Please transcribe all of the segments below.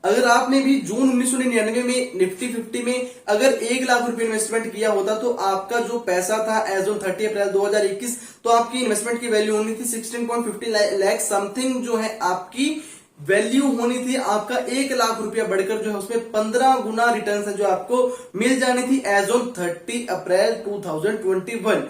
अगर आपने भी जून 1999 में निफ्टी 50 में अगर 1 लाख रुपए इन्वेस्टमेंट किया होता तो आपका जो पैसा था एज ऑन 30 अप्रैल 2021, तो आपकी इन्वेस्टमेंट की वैल्यू होनी थी 16.50 लाख समथिंग, जो है आपकी वैल्यू होनी थी। आपका 1 लाख रुपया बढ़कर जो है उसमें 15 गुना रिटर्न है जो आपको मिल जानी थी एज ऑन 30 अप्रैल 2021।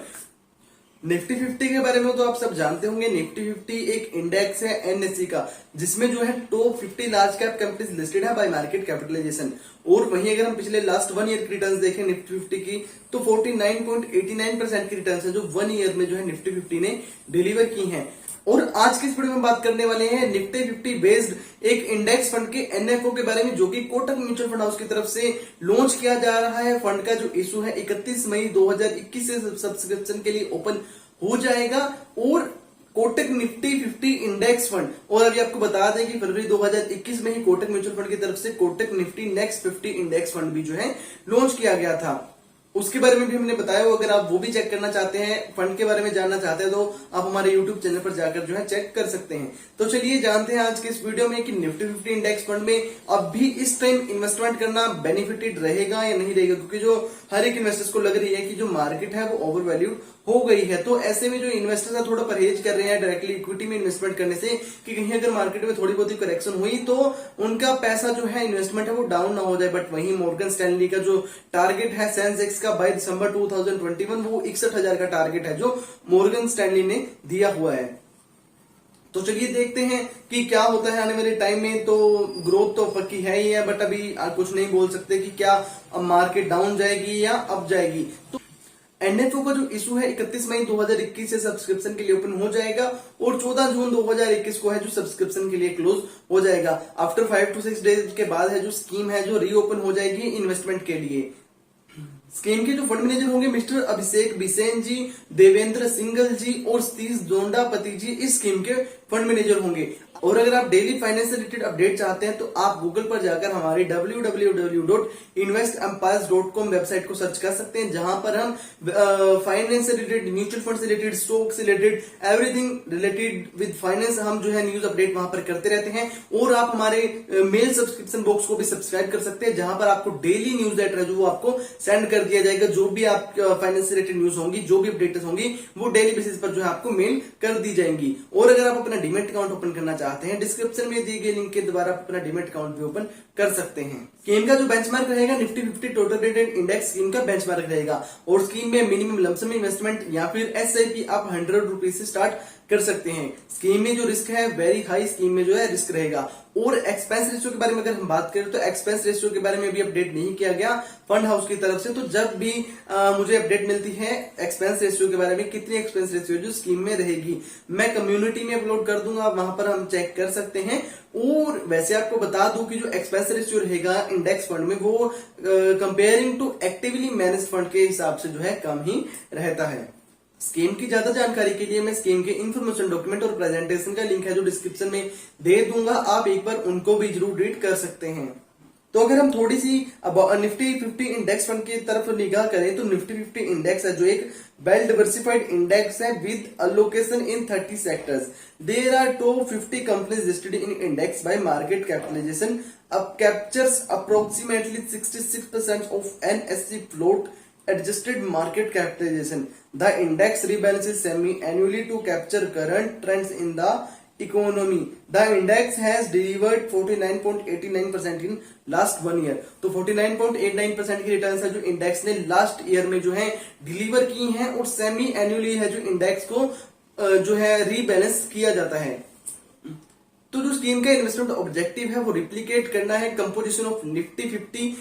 निफ्टी 50 के बारे में तो आप सब जानते होंगे। निफ्टी 50 एक इंडेक्स है एनएससी का, जिसमें जो है top 50 large cap companies listed है बाय मार्केट कैपिटलाइजेशन। और वहीं अगर हम पिछले लास्ट 1 ईयर की रिटर्न्स देखें निफ्टी 50 की, तो 49.89% की रिटर्न्स है जो 1 ईयर में जो है निफ्टी 50 ने डिलीवर की हैं। और आज की इस वीडियो में बात करने वाले हैं निफ्टी 50 बेस्ड एक इंडेक्स फंड के एनएफओ के बारे में, जो कि कोटक म्यूचुअल फंड हाउस की तरफ से लॉन्च किया जा रहा है। फंड का जो इशू है 31 मई 2021 से सब्सक्रिप्शन के लिए ओपन हो जाएगा। और कोटक निफ्टी 50 इंडेक्स फंड, और अभी आपको बता दें कि फरवरी 2021 में ही कोटक म्यूचुअल फंड की तरफ से Kotak Nifty next 50 index fund भी जो है लॉन्च किया गया था। उसके बारे में भी हमने बताया हो, अगर आप वो भी चेक करना चाहते हैं, फंड के बारे में जानना चाहते हैं, तो आप हमारे यूट्यूब चैनल पर जाकर जो है चेक कर सकते हैं। तो चलिए जानते हैं आज के इस वीडियो में कि निफ्टी 50 इंडेक्स फंड में अब भी इस टाइम इन्वेस्टमेंट करना बेनिफिटेड रहेगा या नहीं रहेगा, क्योंकि जो हर एक इन्वेस्टर्स को लग रही है कि जो मार्केट है वो ओवर वैल्यूड हो गई है। तो ऐसे में जो इन्वेस्टर्स है थोड़ा परहेज कर रहे हैं डायरेक्टली इक्विटी में इन्वेस्टमेंट करने से, कि कहीं अगर मार्केट में थोड़ी बहुत करेक्शन हुई तो उनका पैसा जो है इन्वेस्टमेंट है वो डाउन ना हो जाए। बट वहीं मॉर्गन स्टैनली का जो टारगेट है सेंसेक्स का बाय दिसंबर 2021, वो 61,000 का टारगेट है जो मॉर्गन स्टैनली ने दिया हुआ है। तो चलिए देखते हैं कि क्या होता है आने वाले टाइम में। तो ग्रोथ तो पक्की है ही है, बट अभी कुछ नहीं बोल सकते कि क्या अब मार्केट डाउन जाएगी या अप जाएगी। तो एनएफओ का जो इशू है 31 मई 2021 से सब्सक्रिप्शन के लिए ओपन हो जाएगा, और 14 जून 2021 को है जो सब्सक्रिप्शन के लिए क्लोज हो जाएगा। आफ्टर 5 to 6 डेज के बाद है जो स्कीम है जो रीओपन हो जाएगी इन्वेस्टमेंट के लिए। स्कीम के जो फंड मैनेजर होंगे मिस्टर अभिषेक बिसेन जी, देवेंद्र सिंगल जी और सतीश दोंडापति जी इस स्कीम के फंड मैनेजर होंगे। और अगर आप डेली फाइनेंस से रिलेटेड अपडेट चाहते हैं तो आप गूगल पर जाकर हमारी www.investempires.com वेबसाइट को सर्च कर सकते हैं, जहां पर हम फाइनेंस से रिलेटेड, म्यूचुअल फंड से रिलेटेड, स्टॉक से related, everything related with finance हम जो है न्यूज अपडेट वहां पर करते रहते हैं। और आप हमारे मेल सब्सक्रिप्शन बॉक्स को भी सब्सक्राइब कर सकते हैं, जहां पर आपको डेली न्यूज लेटर है जो वो आपको सेंड कर दिया जाएगा। जो भी आप फाइनेंस से रिलेटेड न्यूज होंगी, जो भी अपडेट्स होंगी, वो डेली बेसिस पर जो है आपको मेल कर दी जाएंगी। और अगर आप अपना डीमैट अकाउंट ओपन करना चाहते हैं, डिस्क्रिप्शन में दिए गए लिंक के द्वारा अपना डीमैट अकाउंट भी ओपन कर सकते हैं। स्कीम का जो बेंचमार्क रहेगा Nifty 50 total return index scheme का बेंचमार्क रहेगा, और स्कीम में मिनिमम लमसम इन्वेस्टमेंट या फिर एसआईपी आप 100 रुपीज से स्टार्ट कर सकते हैं। स्कीम में जो रिस्क है वेरी हाई, स्कीम में जो है रिस्क रहेगा। और एक्सपेंस रेशियो के बारे में अगर हम बात करें तो एक्सपेंस रेशियो के बारे में भी अपडेट नहीं किया गया फंड हाउस की तरफ से। तो जब भी मुझे अपडेट मिलती है एक्सपेंस रेशियो के बारे में, कितनी एक्सपेंस रेशियो जो स्कीम में रहेगी, मैं कम्युनिटी में अपलोड कर दूंगा, वहां पर हम चेक कर सकते हैं। और वैसे आपको बता दूं कि जो एक्सपेंस रेशियो रहेगा इंडेक्स फंड में, वो comparing to actively manage fund के हिसाब से जो है कम ही रहता है। स्कीम की ज्यादा जानकारी के लिए मैं स्कीम के इन्फॉर्मेशन डॉक्यूमेंट और प्रेजेंटेशन का लिंक है जो डिस्क्रिप्शन में दे दूंगा, आप एक बार उनको भी जरूर रीड कर सकते हैं। तो अगर हम थोड़ी सी निफ्टी 50 इंडेक्स फंड की तरफ निगाह करें तो निफ्टी 50 इंडेक्स है जो एक वेल डिवर्सिफाइड इंडेक्स है with allocation in 30 sectors. There are top 50 companies listed in index by market capitalization, अब captures approximately 66% of NSC float adjusted market capitalization. The index rebalances semi-annually to capture current trends in the economy. The index has delivered 49.89% in last 1 year. तो 49.89% की returns है जो index ने last year में जो है deliver की हैं, और सेमी एनुअली है जो इंडेक्स को जो है रीबैलेंस किया जाता है। तो जो स्कीम का इन्वेस्टमेंट ऑब्जेक्टिव है वो रिप्लिकेट करना है composition of Nifty 50,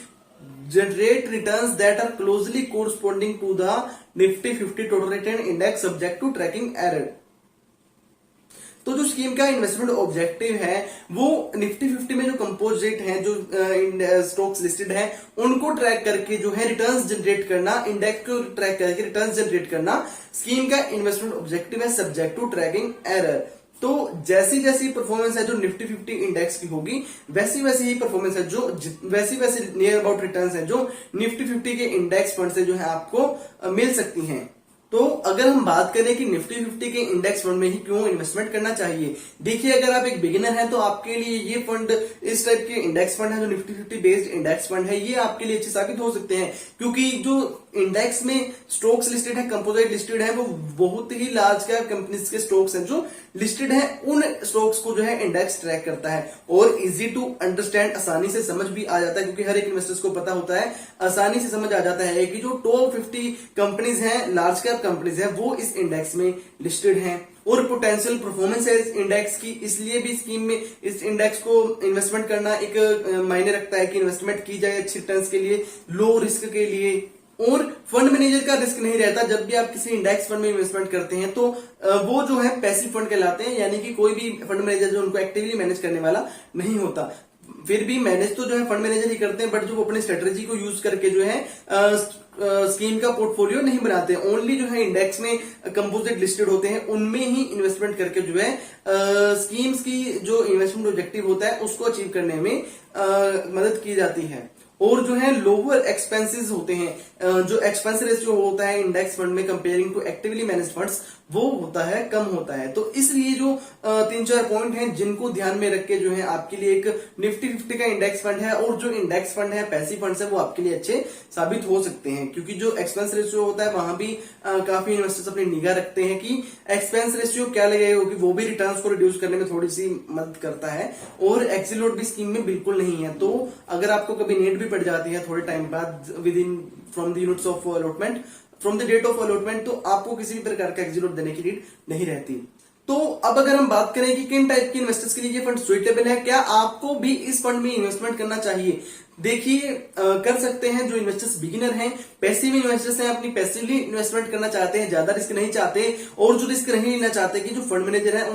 generate returns that are closely corresponding to the Nifty 50 total return index subject to tracking error। तो जो स्कीम का इन्वेस्टमेंट ऑब्जेक्टिव है वो निफ्टी 50 में जो कंपोजिट हैं, जो स्टॉक्स लिस्टेड हैं, उनको ट्रैक करके जो है रिटर्न्स जनरेट करना, इंडेक्स को ट्रैक करके रिटर्न्स जनरेट करना स्कीम का इन्वेस्टमेंट ऑब्जेक्टिव है सब्जेक्ट टू ट्रैकिंग एरर। तो जैसी जैसी परफॉर्मेंस है जो निफ्टी 50 इंडेक्स की होगी, वैसी वैसी ही परफॉर्मेंस है जो वैसी वैसी नियर अबाउट रिटर्न्स है जो निफ्टी 50 के इंडेक्स फंड से जो है आपको मिल सकती हैं। तो अगर हम बात करें कि निफ्टी 50 के इंडेक्स फंड में ही क्यों इन्वेस्टमेंट करना चाहिए, देखिए अगर आप एक बिगिनर हैं तो आपके लिए ये फंड, इस टाइप के इंडेक्स फंड है जो निफ्टी 50 बेस्ड इंडेक्स फंड है, ये आपके लिए अच्छे साबित हो सकते हैं। क्योंकि जो इंडेक्स में स्टॉक्स लिस्टेड है, कंपोजिट लिस्टेड है, वो बहुत ही लार्ज कैप कंपनीज के स्टॉक्स हैं जो लिस्टेड है, उन स्टॉक्स को जो है इंडेक्स ट्रैक करता है और इजी टू अंडरस्टैंड, आसानी से समझ भी आ जाता है क्योंकि हर एक इन्वेस्टर्स को पता होता है, आसानी से समझ आ जाता है कि जो टॉप 50 कंपनीज हैं, लार्ज कैप कंपनीज हैं, वो इस इंडेक्स में लिस्टेड हैं और पोटेंशियल परफॉर्मेंस है इस इंडेक्स की। इसलिए भी स्कीम में इस इंडेक्स को इन्वेस्टमेंट करना एक मायने रखता है कि इन्वेस्टमेंट की जाए अच्छी रिटर्न्स के लिए, लो रिस्क के लिए। और फंड मैनेजर का रिस्क नहीं रहता जब भी आप किसी इंडेक्स फंड में इन्वेस्टमेंट करते हैं, तो वो जो है पैसिव फंड कहलाते हैं, यानी कि कोई भी फंड मैनेजर जो उनको एक्टिवली मैनेज करने वाला नहीं होता। फिर भी मैनेज तो जो है फंड मैनेजर ही करते हैं, बट जो वो अपनी स्ट्रेटेजी को यूज करके जो है स्कीम का पोर्टफोलियो नहीं बनाते, ओनली जो है इंडेक्स में कंपोजिट लिस्टेड होते हैं, उनमें ही इन्वेस्टमेंट करके जो है स्कीम्स की जो इन्वेस्टमेंट ऑब्जेक्टिव होता है उसको अचीव करने में मदद की जाती है। और जो है लोअर एक्सपेंसेस होते हैं, जो एक्सपेंस रेशियो होता है इंडेक्स फंड में comparing to actively manage funds, वो होता है कम होता है। तो इसलिए जो 3-4 पॉइंट हैं जिनको ध्यान में रख के जो है आपके लिए एक निफ्टी 50 का इंडेक्स फंड है और जो इंडेक्स फंड है, पैसिव फंड्स है, वो आपके लिए अच्छे साबित हो सकते हैं। क्योंकि जो एक्सपेंस रेशियो होता है वहां भी काफी इन्वेस्टर्स अपनी निगाह रखते हैं कि एक्सपेंस रेशियो क्या लगेगा, क्योंकि वो भी रिटर्न्स को रिड्यूस करने में थोड़ी सी मदद करता है और एक्सिट लॉट भी स्कीम में बिल्कुल नहीं है। तो अगर आपको कभी नीड भी पड़ जाती है थोड़े टाइम बाद within from the units of allotment, from the date of allotment, तो आपको किसी भी प्रकार का एक्सिट लॉट देने की नीड नहीं रहती। तो अब अगर हम बात करें कि किन टाइप के इन्वेस्टर्स के लिए ये फंड सुइटेबल है, क्या आपको भी इस फंड में इन्वेस्टमेंट करना चाहिए, देखिए कर सकते हैं। जो इन्वेस्टर्स बिगिनर हैं, पैसिव इन्वेस्टर्स हैं, अपनी पैसिवली इन्वेस्टमेंट करना चाहते हैं, ज्यादा रिस्क नहीं चाहते, और जो रिस्क नहीं लेना चाहते कि जो फंड मैनेजर है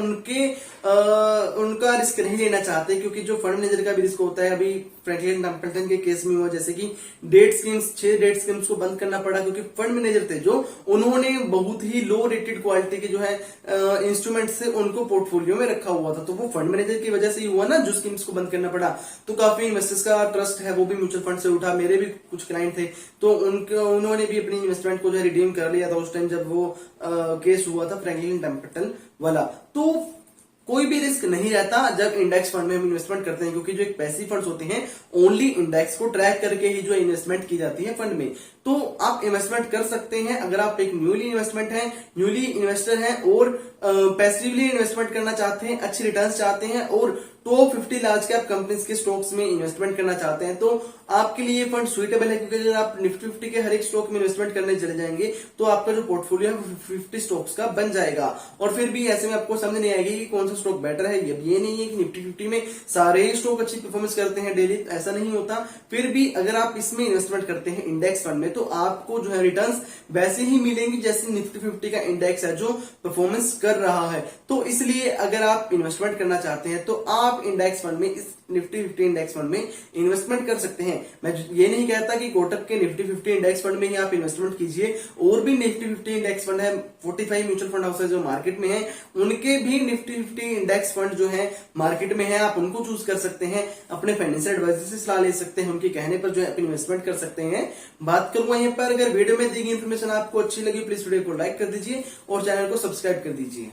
उनका रिस्क नहीं लेना चाहते, क्योंकि जो फंड मैनेजर का भी रिस्क होता है। अभी फ्रैंकलिन टेम्पल्टन के केस में हुआ, जैसे कि 6 डेट स्कीम्स को बंद करना पड़ा क्योंकि फंड मैनेजर थे जो उन्होंने बहुत ही लो रेटेड क्वालिटी के जो है इंस्ट्रूमेंट से उनको पोर्टफोलियो में रखा हुआ था। तो वो फंड मैनेजर की वजह से ही हुआ ना, जो स्कीम्स को बंद करना पड़ा। तो काफी इन्वेस्टर्स का ट्रस्ट है वो भी म्यूचुअल फंड से उठा। मेरे भी कुछ क्लाइंट थे तो उन्होंने भी अपनी इन्वेस्टमेंट को जो है रिडीम कर लिया था उस टाइम जब वो केस हुआ था फ्रैंकलिन टेम्पल्टन वाला। तो कोई भी रिस्क नहीं रहता जब इंडेक्स फंड में हम इन्वेस्टमेंट करते हैं, क्योंकि जो एक पैसिव फंड्स होते हैं ओनली इंडेक्स को ट्रैक करके ही जो इन्वेस्टमेंट की जाती है फंड में। तो आप इन्वेस्टमेंट कर सकते हैं अगर आप एक न्यूली इन्वेस्टर हैं और पैसिवली इन्वेस्टमेंट करना चाहते हैं, अच्छी रिटर्न्स चाहते हैं और टॉप 50 लार्ज कैप कंपनीज के स्टॉक्स में इन्वेस्टमेंट करना चाहते हैं, तो आपके लिए ये फंड सुइटेबल है। क्योंकि अगर आप निफ्टी 50 के हर एक स्टॉक में इन्वेस्टमेंट करने चले जाएंगे तो आपका जो पोर्टफोलियो है 50 स्टॉक्स का बन जाएगा, और फिर भी ऐसे में आपको समझ नहीं आएगी कि कौन सा स्टॉक बेटर है। ये नहीं है कि निफ्टी 50 में सारे ही स्टॉक अच्छी परफॉर्मेंस करते हैं डेली, ऐसा नहीं होता। फिर भी अगर आप इसमें इन्वेस्टमेंट करते हैं इंडेक्स फंड में, तो आपको जो है रिटर्न्स वैसे ही मिलेंगी जैसे निफ्टी 50 का इंडेक्स है जो परफॉर्मेंस कर रहा है। तो इसलिए अगर आप इन्वेस्टमेंट करना चाहते हैं तो आप इंडेक्स फंड में, इस निफ्टी 50 इंडेक्स फंड में इन्वेस्टमेंट कर सकते हैं। मैं ये नहीं कहता कि कोटक के निफ्टी 50 इंडेक्स फंड में ही आप इन्वेस्टमेंट कीजिए, और भी निफ्टी 50 इंडेक्स फंड है, 45 म्यूचुअल फंड हाउसेज जो मार्केट में है, उनके भी निफ्टी 50 इंडेक्स फंड जो है मार्केट में है, आप उनको चूज कर सकते हैं। अपने फाइनेंशियल एडवाइजर से सलाह ले सकते हैं, उनके कहने पर जो है इन्वेस्टमेंट कर सकते हैं। बात करूंगा यहाँ पर, अगर वीडियो में दी गई इन्फॉर्मेशन आपको अच्छी लगी प्लीज वीडियो को लाइक कर दीजिए और चैनल को सब्सक्राइब कर दीजिए।